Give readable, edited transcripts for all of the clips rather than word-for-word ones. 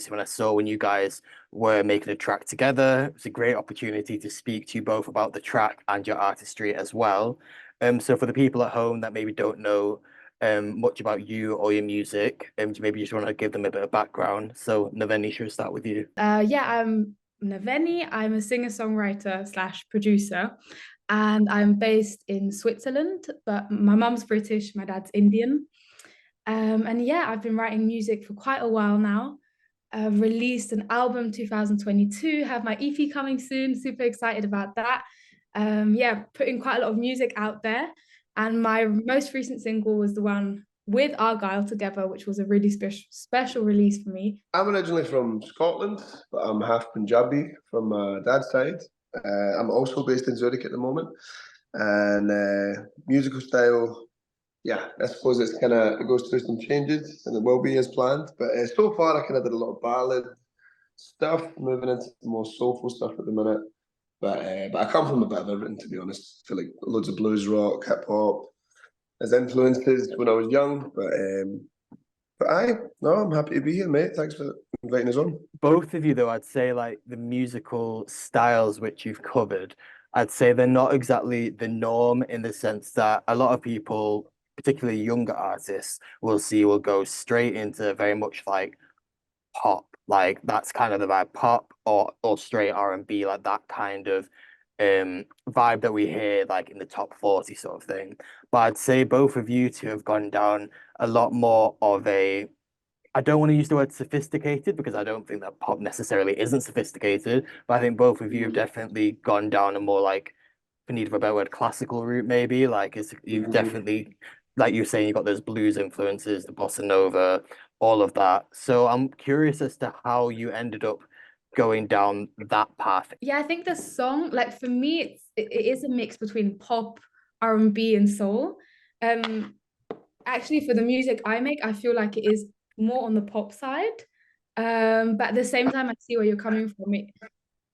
obviously when I saw when you guys were making a track together, it was a great opportunity to speak to you both about the track and your artistry as well. So for the people at home that maybe don't know much about you or your music, maybe you just want to give them a bit of background. So Naveni, should we start with you? Yeah, I'm Naveni. I'm a singer-songwriter slash producer, and I'm based in Switzerland, but my mum's British, my dad's Indian. And yeah, I've been writing music for quite a while now. I've released an album 2022, have my EP coming soon, super excited about that. Yeah, putting quite a lot of music out there. And my most recent single was the one with Argyle together, which was a really special release for me. I'm originally from Scotland, but I'm half Punjabi from my dad's side. I'm also based in Zurich at the moment. And musical style, yeah, I suppose it goes through some changes and it will be as planned. But so far, I kind of did a lot of ballad stuff, moving into more soulful stuff at the minute. But I come from a bit of everything, to be honest. I feel like loads of blues rock, hip hop as influences when I was young. No, I'm happy to be here, mate. Thanks for inviting us on. Both of you, though, I'd say like the musical styles which you've covered, I'd say they're not exactly the norm in the sense that a lot of people, particularly younger artists, will go straight into very much like pop. Like that's kind of the vibe, pop or straight R&B, like that kind of vibe that we hear like in the top 40 sort of thing. But I'd say both of you two have gone down a lot more of a I don't want to use the word sophisticated because I don't think that pop necessarily isn't sophisticated, but I think both of you have definitely gone down a more like, for need of a better word, classical route maybe. Like you've definitely, like you were saying, you've got those blues influences, the bossa nova, all of that. So I'm curious as to how you ended up going down that path. Yeah, I think the song, like for me, it is a mix between pop, R&B, and soul. Um, Actually, for the music I make, I feel like it is more on the pop side. But at the same time, I see where you're coming from.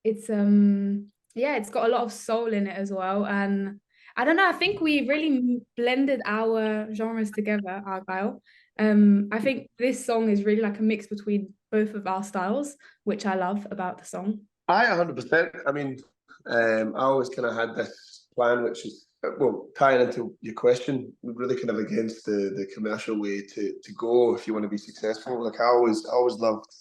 It's yeah, it's got a lot of soul in it as well. And I don't know, I think we really blended our genres together, Argyle. I think this song is really like a mix between both of our styles, which I love about the song. 100%. I mean, I always kind of had this plan, which is, well, tying into your question, really kind of against the commercial way to go if you want to be successful. Like I always loved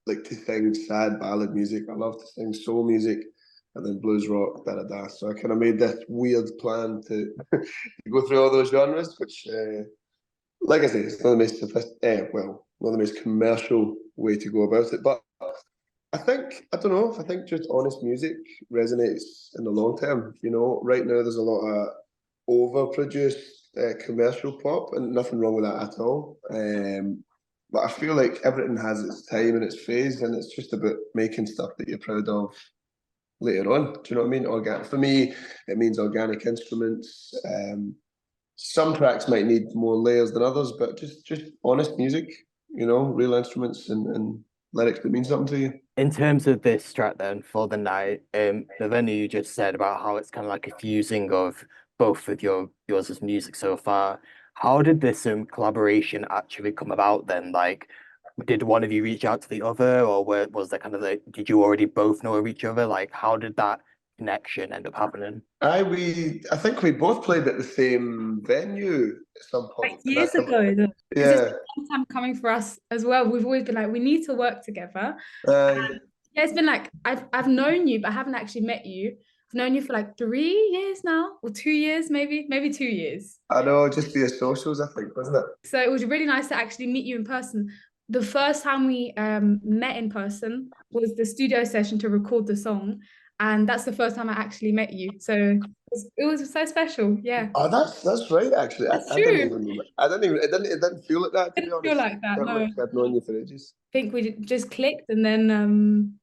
like to sing sad ballad music. I love to sing soul music and then blues rock, da da da. So I kind of made this weird plan to, to go through all those genres, which, like I say, it's not the most not the most commercial way to go about it. But I don't know, I think just honest music resonates in the long term. You know, right now there's a lot of overproduced commercial pop, and nothing wrong with that at all. But I feel like everything has its time and its phase, and it's just about making stuff that you're proud of later on. Do you know what I mean? For me, it means organic instruments. Some tracks might need more layers than others, but just honest music, you know, real instruments and lyrics that mean something to you. In terms of this track then for the night, the venue you just said about how it's kind of like a fusing of both of yours as music so far. How did this collaboration actually come about then? Like, did one of you reach out to the other, or was there kind of like, did you already both know of each other? Like, how did that connection end up happening? I think we both played at the same venue at some Like point, and years ago, though, because it's yeah. been a long time coming for us as well. We've always been like, we need to work together. Uh, Yeah, it's been like I've known you, but I haven't actually met you. I've known you for like 3 years now, or 2 years, maybe 2 years. I know, just via socials, I think, wasn't it? So it was really nice to actually meet you in person. The first time we met in person was the studio session to record the song, and that's the first time I actually met you. So it was so special. Yeah, Oh, that's right. Actually, that's I didn't true. even. I didn't even. It didn't feel like that, I to be didn't feel honest. like that. Felt No, like I I'd known you for ages. think we just clicked, and then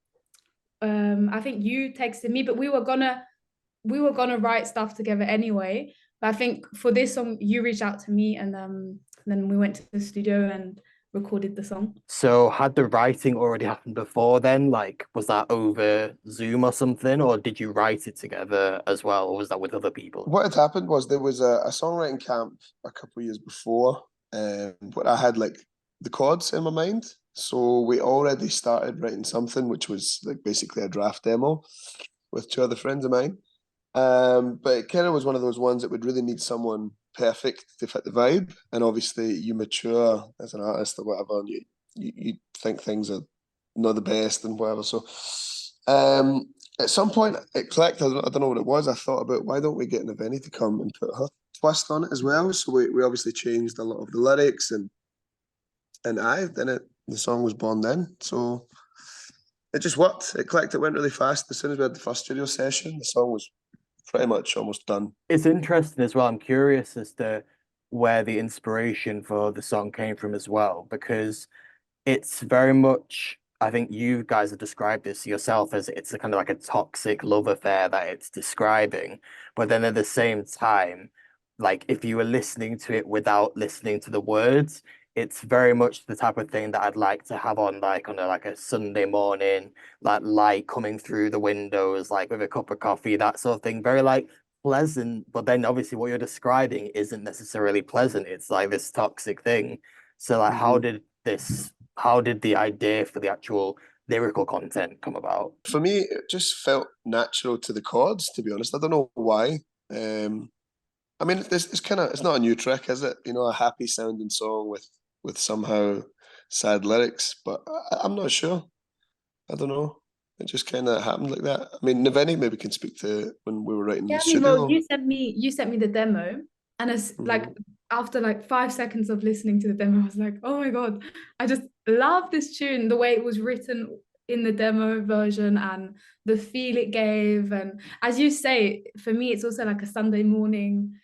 I think you texted me, but we were gonna write stuff together anyway. But I think for this song, you reached out to me, and then we went to the studio and recorded the song. So had the writing already happened before then? Like, was that over Zoom or something, or did you write it together as well, or was that with other people? What had happened was there was a songwriting camp a couple of years before, where I had like the chords in my mind, So we already started writing something, which was like basically a draft demo with two other friends of mine. But it kind of was one of those ones that would really need someone perfect to fit the vibe. And obviously, you mature as an artist or whatever, and you think things are not the best and whatever. So at some point, it clicked. I don't know what it was. I thought about, why don't we get NAVENI to come and put her twist on it as well? So we obviously changed a lot of the lyrics, and then the song was born then. So it just worked. It clicked. It went really fast. As soon as we had the first studio session, the song was pretty much almost done. It's interesting as well. I'm curious as to where the inspiration for the song came from as well, because it's very much, I think you guys have described this yourself as it's a kind of like a toxic love affair that it's describing. But then at the same time, like if you were listening to it without listening to the words, it's very much the type of thing that I'd like to have on like on a Sunday morning, like light coming through the windows, like with a cup of coffee, that sort of thing. Very like pleasant, but then obviously what you're describing isn't necessarily pleasant. It's like this toxic thing. So like how did the idea for the actual lyrical content come about? For me, it just felt natural to the chords, to be honest. I don't know why. I mean, it's not a new trick, is it? A happy sounding song with somehow sad lyrics, but I'm not sure. I don't know. It just kind of happened like that. I mean, NAVENI maybe can speak to when we were writing Yeah, the I mean, well, studio. you sent me the demo, and it's like after like 5 seconds of listening to the demo, I was like, oh my God, I just love this tune, the way it was written in the demo version and the feel it gave. And as you say, for me, it's also like a Sunday morning.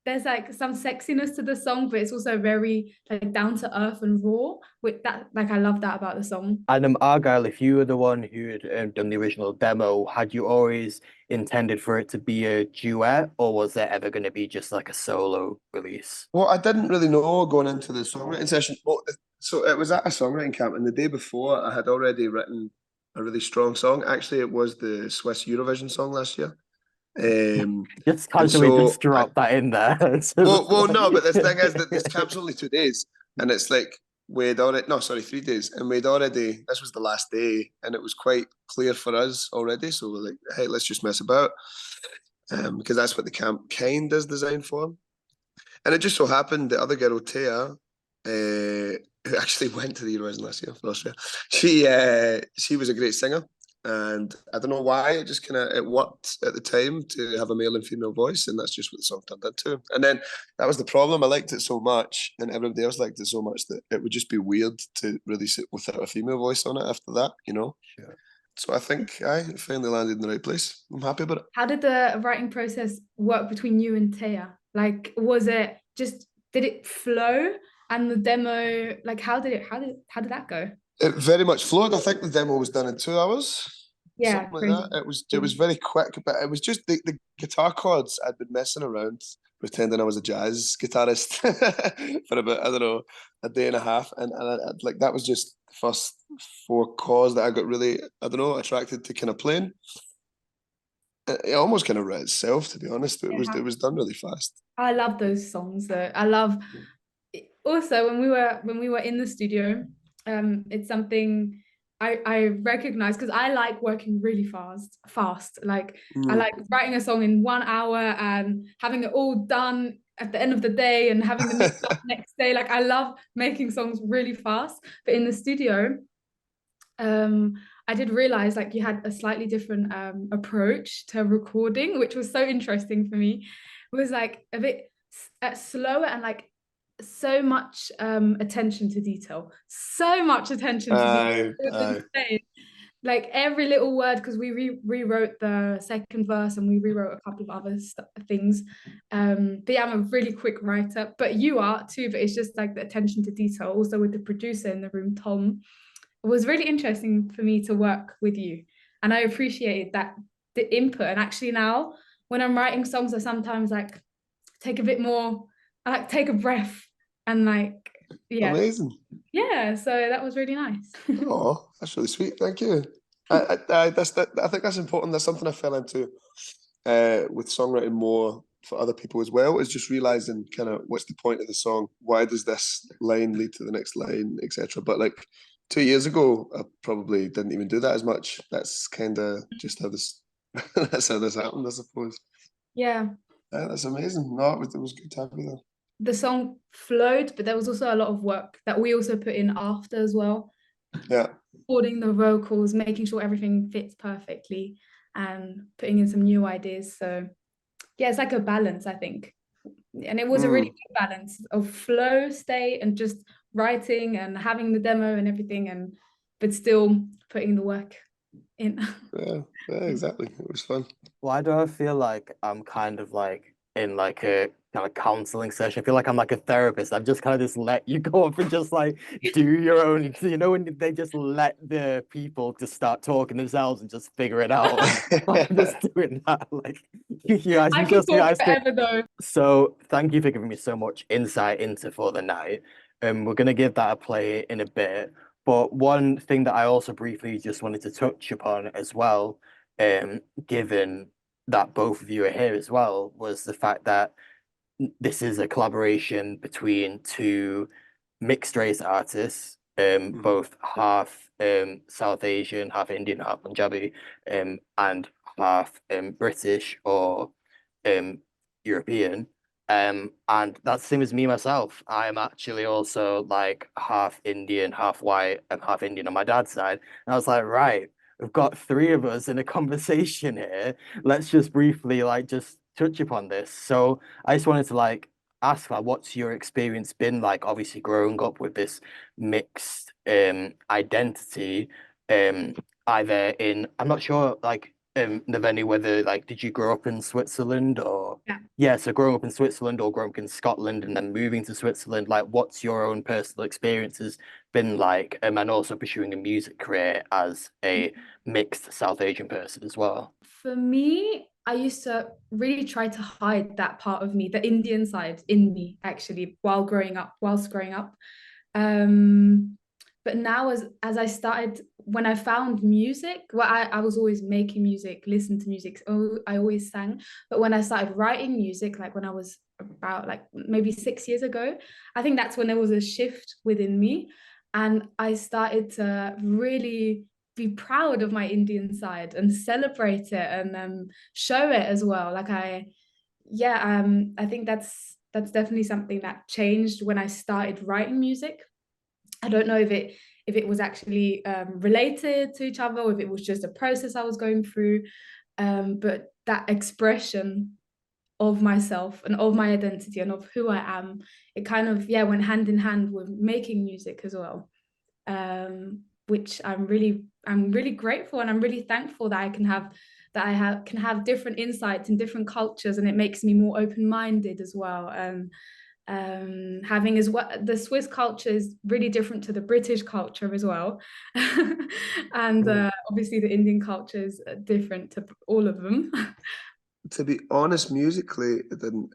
There's like some sexiness to the song, but it's also very like down to earth and raw. With that, like I love that about the song. And Argyle, if you were the one who had done the original demo, had you always intended for it to be a duet, or was there ever going to be just like a solo release? Well, I didn't really know going into the songwriting session. Well, so it was at a songwriting camp, and the day before, I had already written a really strong song. Actually, it was the Swiss Eurovision song last year. Just And casually so, just drop that in there. well, no, but the thing is that this camp's only 2 days, and it's like we'd already, no, sorry, 3 days, and this was the last day, and it was quite clear for us already. So we're like, hey, let's just mess about, because that's what the camp kind is designed for. And it just so happened the other girl, Taya, who actually went to the Eurovision last year for Austria, she was a great singer. And I don't know why, it worked at the time to have a male and female voice, and that's just what the song turned into. And then that was the problem. I liked it so much, and everybody else liked it so much that it would just be weird to release it without a female voice on it after that. Sure. So I think I finally landed in the right place. I'm happy about it. How did the writing process work between you and Taya? Like, was it just, did it flow? And the demo, like, how did that go? It very much flowed. I think the demo was done in 2 hours, Yeah, something like crazy. that. It was very quick, but it was just the guitar chords. I'd been messing around, pretending I was a jazz guitarist for about, I don't know, a day and a half, and like that was just the first 4 chords that I got really, I don't know, attracted to kind of playing. It almost kind of wrote itself, to be honest. It was done really fast. I love those songs though. I love also when we were in the studio, it's something I recognize because I like working really fast. Like I like writing a song in 1 hour and having it all done at the end of the day and having the mix up next day. Like I love making songs really fast. But in the studio, I did realize like you had a slightly different approach to recording, which was so interesting for me. It was like a bit slower and like so much attention to detail. So much attention to detail. It was insane. Like every little word, because we rewrote the second verse and we rewrote a couple of other things. But yeah, I'm a really quick writer, but you are too. But it's just like the attention to detail. Also with the producer in the room, Tom, it was really interesting for me to work with you, and I appreciated that the input. And actually now, when I'm writing songs, I sometimes like take a bit more. I like take a breath and like Amazing. Yeah, so that was really nice. Oh, that's really sweet. Thank you. I think that's important. That's something I fell into with songwriting more for other people as well, is just realizing kind of what's the point of the song? Why does this line lead to the next line, etc. But like 2 years ago, I probably didn't even do that as much. That's kind of just how this that's how this happened, I suppose. Yeah. Yeah, that's amazing. No, it was good to have you there. The song flowed, but there was also a lot of work that we also put in after as well. Yeah. Recording the vocals, making sure everything fits perfectly, and putting in some new ideas. So yeah, it's like a balance, I think. And it was a really good balance of flow state and just writing and having the demo and everything, and but still putting the work in. Yeah, yeah, exactly. It was fun. Why do I feel like I'm kind of like in like a kind of counseling session? I feel like I'm like a therapist. I'm just kind of just let you go up and just like do your own, you know, when they just let the people just start talking themselves and just figure it out. I'm just doing that. Like I could you talk guys can. forever though. So thank you for giving me so much insight into For the Night. We're gonna give that a play in a bit. But one thing that I also briefly just wanted to touch upon as well, given that both of you are here as well, was the fact that this is a collaboration between two mixed race artists, both half South Asian, half Indian, half Punjabi, and half British or um European. And that's the same as me myself. I am actually also like half Indian, half white, and half Indian on my dad's side. And I was like, right, we've got three of us in a conversation here. Let's just briefly like just touch upon this. So I just wanted to like ask like what's your experience been like, obviously growing up with this mixed identity, either in I'm not sure like Naveni, whether like did you grow up in Switzerland or Yeah. yeah, so growing up in Switzerland or growing up in Scotland and then moving to Switzerland, like what's your own personal experiences been like, and also pursuing a music career as a mixed South Asian person as well? For me, I used to really try to hide that part of me, the Indian side in me, actually, whilst growing up. Um, but now as I started, when I found music, well, I was always making music, listened to music. Oh, I always sang. But when I started writing music, like when I was about like maybe 6 years ago, I think that's when there was a shift within me. And I started to really be proud of my Indian side and celebrate it and show it as well. I think that's definitely something that changed when I started writing music. I don't know if it was actually related to each other or if it was just a process I was going through. But that expression of myself and of my identity and of who I am, it kind of went hand in hand with making music as well. Which I'm really grateful and I'm really thankful that can have different insights in different cultures, and it makes me more open-minded as well. Having as well, the Swiss culture is really different to the British culture as well. And obviously the Indian culture is different to all of them. To be honest, musically, it didn't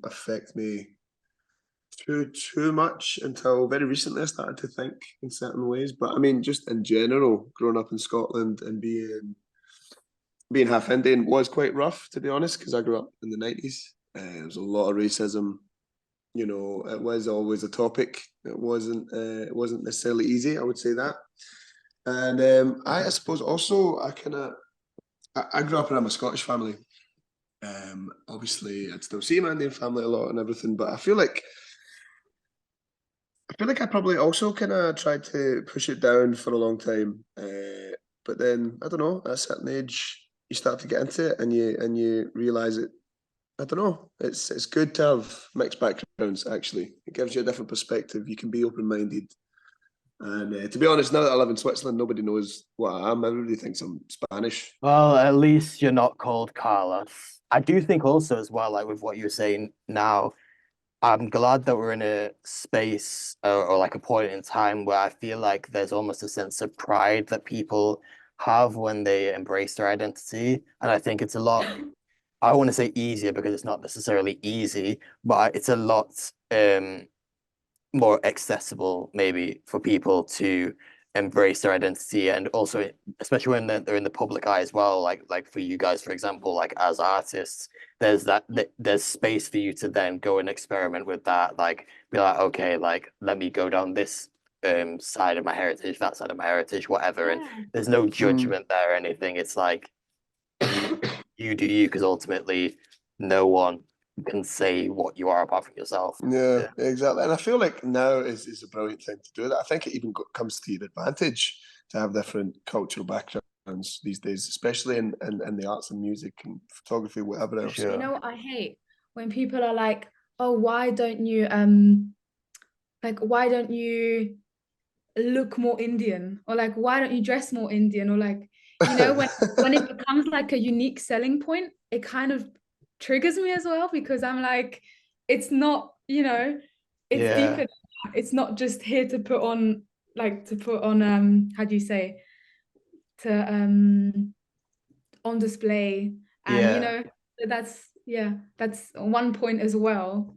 affect me too much until very recently. I started to think in certain ways, but I mean, just in general, growing up in Scotland and being half Indian was quite rough, to be honest, because I grew up in the 90s. There was a lot of racism. You know, it was always a topic. It wasn't necessarily easy, I would say that. And I suppose also I grew up in a Scottish family. Obviously, I'd still see my Indian family a lot and everything, but I feel like I probably also kind of tried to push it down for a long time. But then I don't know, at a certain age, you start to get into it and you realize it. I don't know. It's good to have mixed backgrounds. Actually, it gives you a different perspective. You can be open minded. And to be honest, now that I live in Switzerland, nobody knows what I am. Everybody thinks I'm Spanish. Well, at least you're not called Carlos. I do think also as well, like with what you're saying now, I'm glad that we're in a space or like a point in time where I feel like there's almost a sense of pride that people have when they embrace their identity. And I think it's a lot, I want to say easier because it's not necessarily easy, but it's a lot more accessible maybe for people to embrace their identity, and also especially when they're in the public eye as well, like for you guys for example, like as artists, there's space for you to then go and experiment with that, like be like, okay, like let me go down this side of my heritage, that side of my heritage, whatever. And Yeah. there's no judgment there or anything. It's like you do you, because ultimately no one can say what you are apart from yourself. Yeah, Yeah, exactly. And I feel like now is a brilliant thing to do that. I think it even comes to your advantage to have different cultural backgrounds these days, especially in the arts and music and photography, whatever for else. You sure. know what I hate? When people are like, oh, why don't you why don't you look more Indian? Or like, why don't you dress more Indian? Or like, when it becomes like a unique selling point, it kind of triggers me as well, because I'm like, it's not, it's deeper Yeah, than that. It's not just here to put on, how do you say, to on display. And yeah, that's one point as well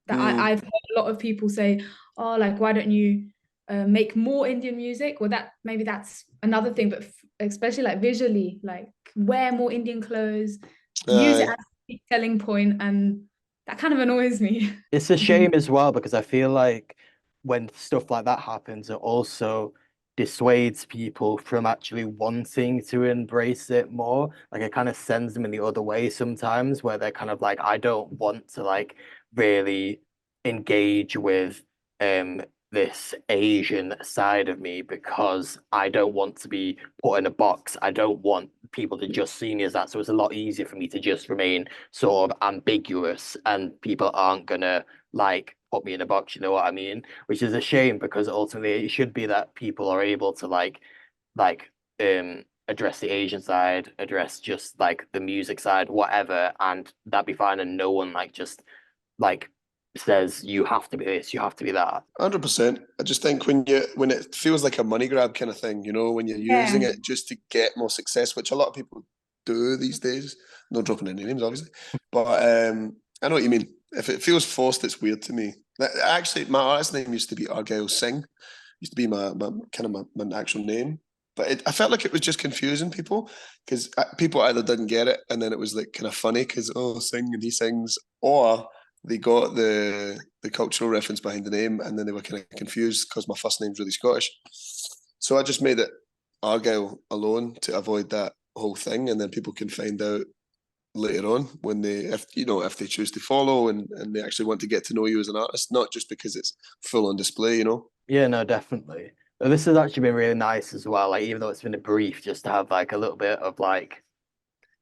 that Mm, I've heard a lot of people say, oh, like, why don't you make more Indian music? Well, that's another thing, but especially like visually, like wear more Indian clothes, use it aye, as a selling point, and that kind of annoys me. it's a I think. shame as well because I feel like when stuff like that happens, it also dissuades people from actually wanting to embrace it more. Like it kind of sends them in the other way sometimes, where they're kind of like, I don't want to like really engage with um this Asian side of me because I don't want to be put in a box. I don't want people to just see me as that. So it's a lot easier for me to just remain sort of ambiguous and people aren't gonna like put me in a box, you know what I mean? Which is a shame because ultimately it should be that people are able to like address the Asian side, address just like the music side, whatever, and that'd be fine and no one like just like says you have to be this, you have to be that. 100%. I just think when it feels like a money grab kind of thing, when you're using Yeah. it just to get more success, which a lot of people do these days. Not dropping any names, obviously, but I know what you mean. If it feels forced, it's weird to me. Actually, my artist name used to be Argyle Singh. Used to be my kind of my actual name, but I felt like it was just confusing people because people either didn't get it, and then it was like kind of funny because sing and he sings, or they got the cultural reference behind the name, and then they were kind of confused because my first name's really Scottish. So I just made it Argyle alone to avoid that whole thing, and then people can find out later on when if they choose to follow and they actually want to get to know you as an artist, not just because it's full on display. Yeah, no, definitely. But this has actually been really nice as well. Like even though it's been a brief, just to have like a little bit of like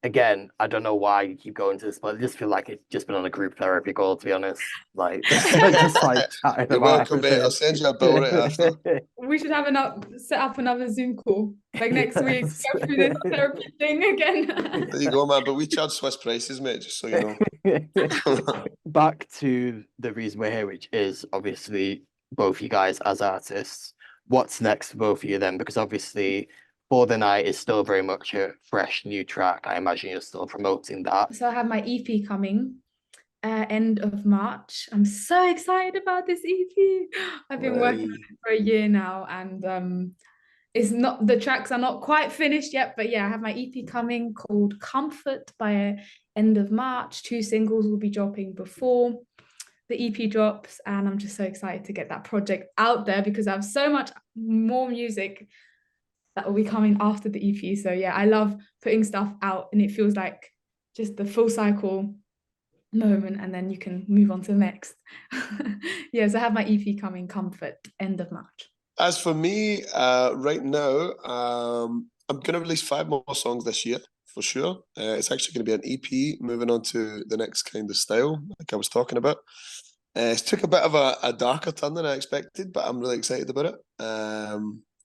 again, I don't know why you keep going to this, but I just feel like it's just been on a group therapy call, to be honest. Like just like chatting You're about welcome, mate. I'll everything. send you a bill right after. We should have set up another Zoom call like next week, Yes. go through this therapy thing again. There you go, man. But we charge Swiss prices, mate, just so you know. Back to the reason we're here, which is obviously both you guys as artists. What's next for both of you then? Because obviously, For the Night is still very much a fresh new track. I imagine you're still promoting that. So I have my EP coming end of March. I'm so excited about this EP. I've been working on Hey. it for a year now, and it's not the tracks are not quite finished yet, but yeah, I have my EP coming called Comfort by end of March. 2 singles will be dropping before the EP drops, and I'm just so excited to get that project out there because I have so much more music that will be coming after the EP. So yeah, I love putting stuff out, and it feels like just the full cycle moment, and then you can move on to the next. Yeah, so I have my EP coming, Comfort, end of March. As for me, right now, I'm going to release 5 more songs this year for sure. It's actually going to be an EP, moving on to the next kind of style, like I was talking about. It took a bit of a darker turn than I expected, but I'm really excited about it.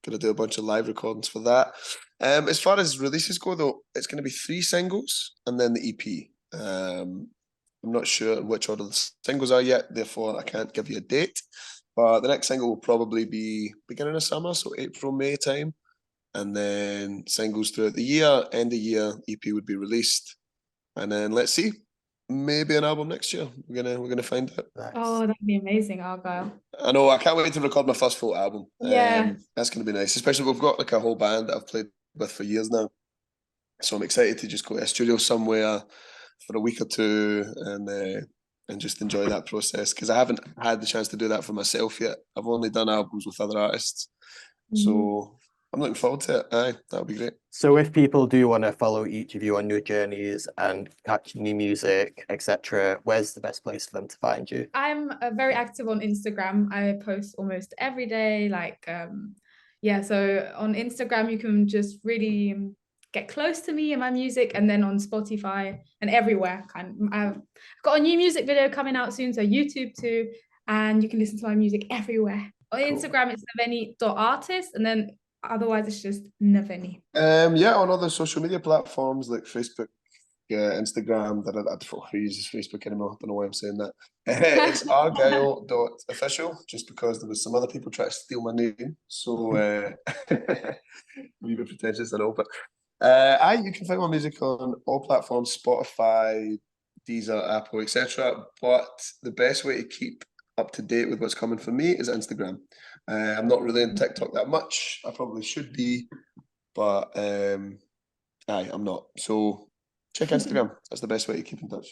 Going to do a bunch of live recordings for that. As far as releases go, though, it's going to be 3 singles and then the EP. I'm not sure which order the singles are yet, therefore I can't give you a date. But the next single will probably be beginning of summer, so April, May time. And then singles throughout the year, end of year, EP would be released. And then let's see, maybe an album next year. We're gonna find out. Oh, Nice. that'd be amazing, Argyle. I know, I can't wait to record my first full album. Yeah. That's gonna be nice. Especially we've got like a whole band that I've played with for years now. So I'm excited to just go to a studio somewhere for a week or two and and just enjoy that process, because I haven't had the chance to do that for myself yet. I've only done albums with other artists, so I'm looking forward to it. Aye, that'll be great. So if people do want to follow each of you on your journeys and catch new music, etc., where's the best place for them to find you? I'm very active on Instagram. I post almost every day. Like, yeah, so on Instagram, you can just really get close to me and my music, and then on Spotify and everywhere. I've got a new music video coming out soon, so YouTube too, and you can listen to my music everywhere. On Instagram, it's naveni.artist, and then otherwise it's just Naveni. Yeah, on other social media platforms like Facebook, Instagram, who uses Facebook anymore? I don't know why I'm saying that. It's argyle.official, just because there was some other people trying to steal my name. So a wee bit pretentious, I know, but you can find my music on all platforms, Spotify, Deezer, Apple, etc. But the best way to keep up to date with what's coming for me is Instagram. I'm not really on TikTok that much. I probably should be, but I'm not. So check Instagram. That's the best way to keep in touch.